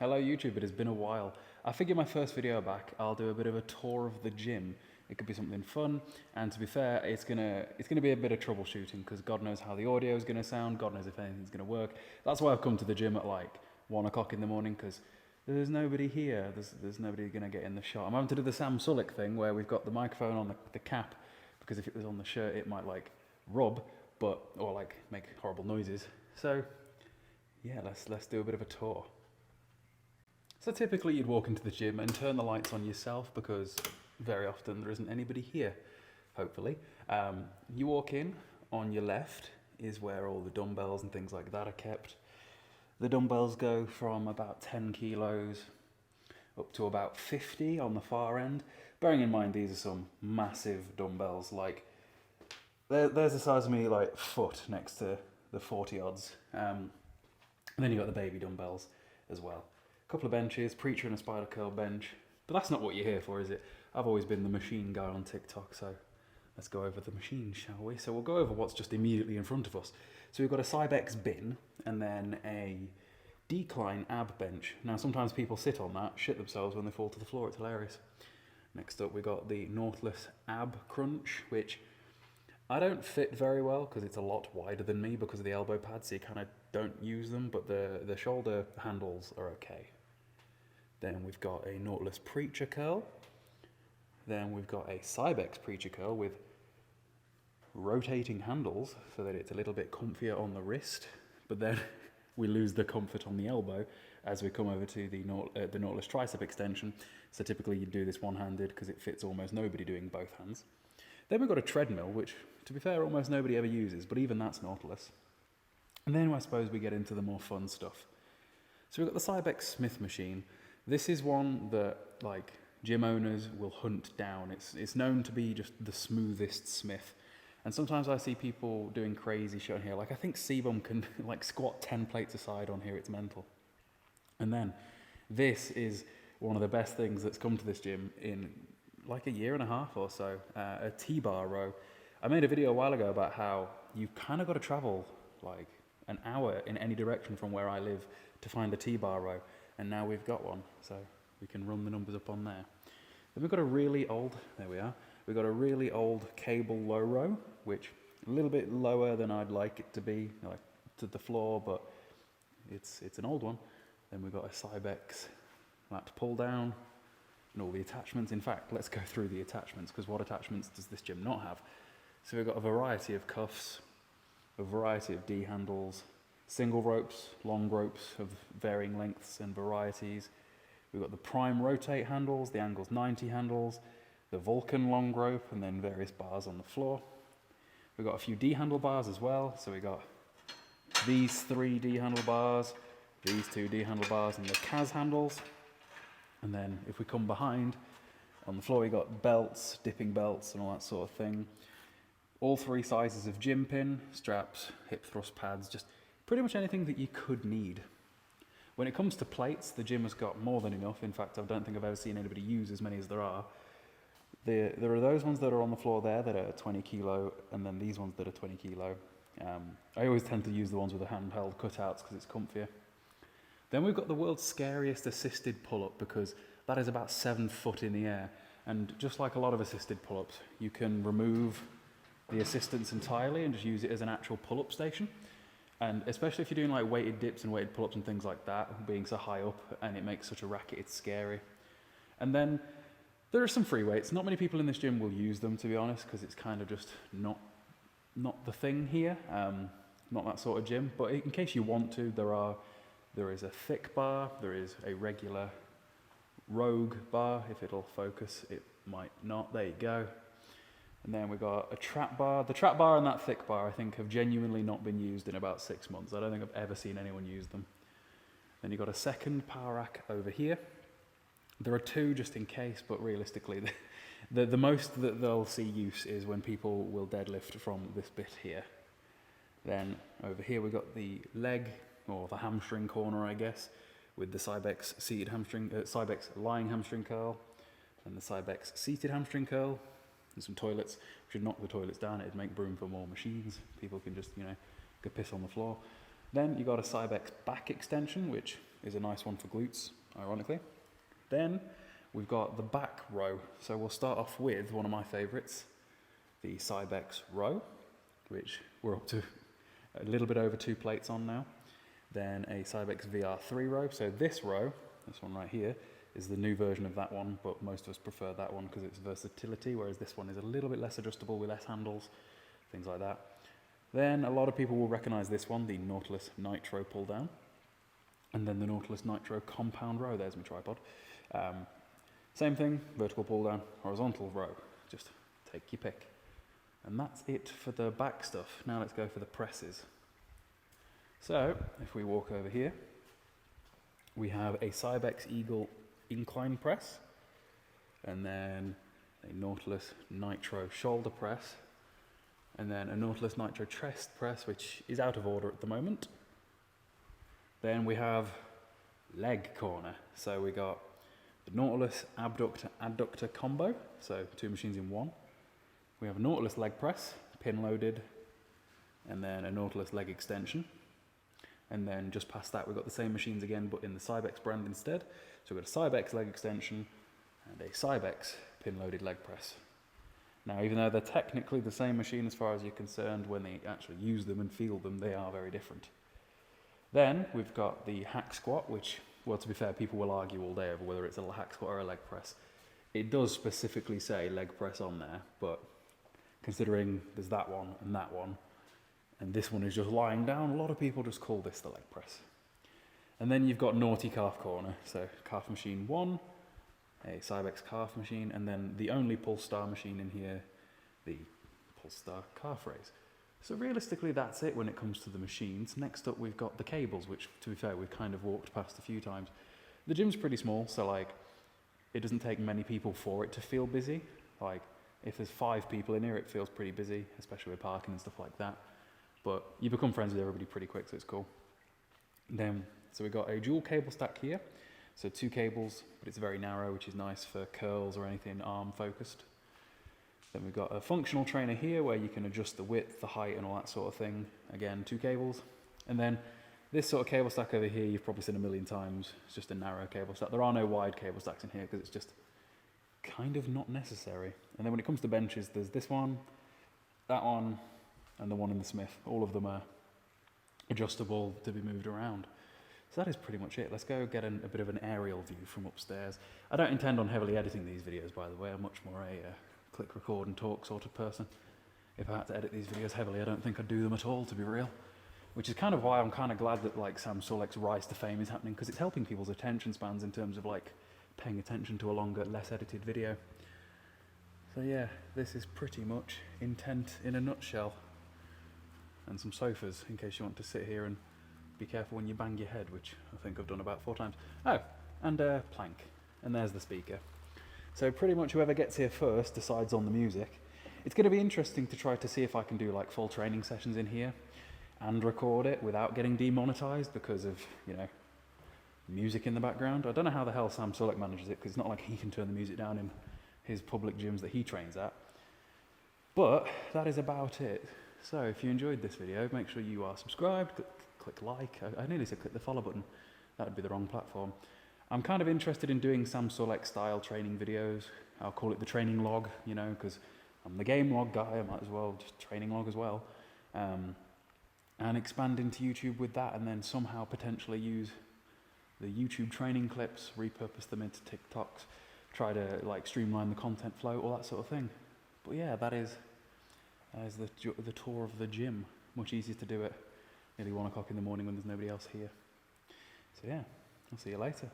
Hello YouTube, it has been a while. I figure my first video back, I'll do a bit of a tour of the gym. It could be something fun, and to be fair, it's gonna be a bit of troubleshooting because God knows how the audio is gonna sound, God knows if anything's gonna work. That's why I've come to the gym at like 1 o'clock in the morning because there's nobody here. There's nobody gonna get in the shot. I'm having to do the Sam Sulek thing where we've got the microphone on the cap because if it was on the shirt, it might like rub, or like make horrible noises. So yeah, let's do a bit of a tour. So typically you'd walk into the gym and turn the lights on yourself because very often there isn't anybody here, hopefully. You walk in, on your left is where all the dumbbells and things like that are kept. The dumbbells go from about 10 kilos up to about 50 on the far end. Bearing in mind these are some massive dumbbells, like there's the size of me like foot next to the 40 odds. And then you've got the baby dumbbells as well. A couple of benches, preacher and a spider curl bench. But that's not what you're here for, is it? I've always been the machine guy on TikTok, so let's go over the machine, shall we? So we'll go over what's just immediately in front of us. So we've got a cybex bin and then a decline ab bench. Now sometimes people sit on that, shit themselves when they fall to the floor, it's hilarious. Next up we got the Nautilus ab crunch, which I don't fit very well because it's a lot wider than me because of the elbow pads, so you kind of don't use them, but the shoulder handles are okay. Then we've got a Nautilus preacher curl. Then we've got a cybex preacher curl with rotating handles so that it's a little bit comfier on the wrist, but then we lose the comfort on the elbow as we come over to the Nautilus tricep extension. So typically you do this one-handed because it fits almost nobody doing both hands. Then we've got a treadmill, which to be fair almost nobody ever uses, but even that's Nautilus. And then I suppose we get into the more fun stuff. So we've got the cybex Smith machine. This is one that like gym owners will hunt down. It's known to be just the smoothest Smith. And sometimes I see people doing crazy shit on here. Like I think Sebum can like squat 10 plates aside on here, it's mental. And then this is one of the best things that's come to this gym in like a year and a half or so, a T-bar row. I made a video a while ago about how you've kind of got to travel like an hour in any direction from where I live to find a T-bar row. And now we've got one, so we can run the numbers up on there. Then we've got a really old, there we are, we've got a really old cable low row, which a little bit lower than I'd like it to be, like to the floor, but it's an old one. Then we've got a cybex lat pull down and all the attachments. In fact, let's go through the attachments, because what attachments does this gym not have? So we've got a variety of cuffs, a variety of D handles, single ropes, long ropes of varying lengths and varieties. We've got the prime rotate handles, the angles 90 handles, the Vulcan long rope, and then various bars on the floor. We've got a few D handlebars as well. So we got these 3 D handlebars, these 2 D handlebars, and the Kaz handles. And then if we come behind, on the floor we got belts, dipping belts, and all that sort of thing. All 3 sizes of gym pin, straps, hip thrust pads, just pretty much anything that you could need. When it comes to plates, the gym has got more than enough. In fact, I don't think I've ever seen anybody use as many as there are. There are those ones that are on the floor there that are 20 kilo, and then these ones that are 20 kilo. I always tend to use the ones with the handheld cutouts because it's comfier. Then we've got the world's scariest assisted pull-up because that is about 7 foot in the air. And just like a lot of assisted pull-ups, you can remove the assistance entirely and just use it as an actual pull-up station. And especially if you're doing like weighted dips and weighted pull-ups and things like that, being so high up and it makes such a racket, it's scary. And then there are some free weights. Not many people in this gym will use them, to be honest, because it's kind of just not the thing here, not that sort of gym. But in case you want to, there is a thick bar, there is a regular rogue bar. If it'll focus, it might not. There you go. And then we've got a trap bar. The trap bar and that thick bar, I think, have genuinely not been used in about 6 months. I don't think I've ever seen anyone use them. Then you've got a second power rack over here. There are 2 just in case, but realistically, the most that they'll see use is when people will deadlift from this bit here. Then over here we've got the leg, or the hamstring corner, I guess, with the cybex seated hamstring, cybex lying hamstring curl, and the cybex seated hamstring curl. And some toilets. We should knock the toilets down, it'd make room for more machines. People can just, go piss on the floor. Then you got a cybex back extension, which is a nice one for glutes, ironically. Then we've got the back row. So we'll start off with one of my favourites, the cybex row, which we're up to a little bit over 2 plates on now. Then a cybex VR3 row. So this row, this one right here, is the new version of that one, but most of us prefer that one because it's versatility, whereas this one is a little bit less adjustable with less handles, things like that. Then a lot of people will recognise this one, the Nautilus Nitro pull down. And then the Nautilus Nitro compound row, there's my tripod. Same thing, vertical pull down, horizontal row, just take your pick. And that's it for the back stuff. Now let's go for the presses. So, if we walk over here, we have a cybex Eagle incline press, and then a Nautilus Nitro shoulder press, and then a Nautilus Nitro chest press, which is out of order at the moment. Then we have leg corner. So we got the Nautilus abductor adductor combo, so 2 machines in one. We have a Nautilus leg press, pin loaded, and then a Nautilus leg extension. And then just past that, we've got the same machines again, but in the cybex brand instead. So we've got a cybex leg extension and a cybex pin loaded leg press. Now, even though they're technically the same machine as far as you're concerned, when they actually use them and feel them, they are very different. Then we've got the hack squat, which, well, to be fair, people will argue all day over whether it's a hack squat or a leg press. It does specifically say leg press on there, but considering there's that one, and this one is just lying down, a lot of people just call this the leg press. And then you've got naughty calf corner, so calf machine 1, a cybex calf machine, and then the only Pulstar machine in here, the Pulstar calf raise. So realistically, that's it when it comes to the machines. Next up, we've got the cables, which, to be fair, we've kind of walked past a few times. The gym's pretty small, so like, it doesn't take many people for it to feel busy. Like, if there's 5 people in here, it feels pretty busy, especially with parking and stuff like that. But you become friends with everybody pretty quick, so it's cool. Then, so we've got a dual cable stack here. So 2 cables, but it's very narrow, which is nice for curls or anything arm focused. Then we've got a functional trainer here where you can adjust the width, the height and all that sort of thing. Again, 2 cables. And then this sort of cable stack over here, you've probably seen a million times. It's just a narrow cable stack. There are no wide cable stacks in here because it's just kind of not necessary. And then when it comes to benches, there's this one, that one, and the one in the Smith. All of them are adjustable to be moved around. So that is pretty much it. Let's go get a bit of an aerial view from upstairs. I don't intend on heavily editing these videos, by the way. I'm much more a click, record and talk sort of person. If I had to edit these videos heavily, I don't think I'd do them at all, to be real. Which is kind of why I'm kind of glad that like Sam Sulek's rise to fame is happening, because it's helping people's attention spans in terms of like paying attention to a longer, less edited video. So yeah, this is pretty much intent in a nutshell. And some sofas, in case you want to sit here and be careful when you bang your head, which I think I've done about 4 times. Oh, and a plank. And there's the speaker. So pretty much whoever gets here first decides on the music. It's going to be interesting to try to see if I can do like full training sessions in here and record it without getting demonetized because of, you know, music in the background. I don't know how the hell Sam Sulek manages it, because it's not like he can turn the music down in his public gyms that he trains at. But that is about it. So if you enjoyed this video, make sure you are subscribed, click like. I nearly said click the follow button. That would be the wrong platform. I'm kind of interested in doing Sam Sulek style training videos. I'll call it the training log, you know, because I'm the game log guy. I might as well just training log as well. And expand into YouTube with that, and then somehow potentially use the YouTube training clips, repurpose them into TikToks, try to like streamline the content flow, all that sort of thing. But yeah, that is the tour of the gym. Much easier to do it nearly 1 o'clock in the morning when there's nobody else here. So yeah, I'll see you later.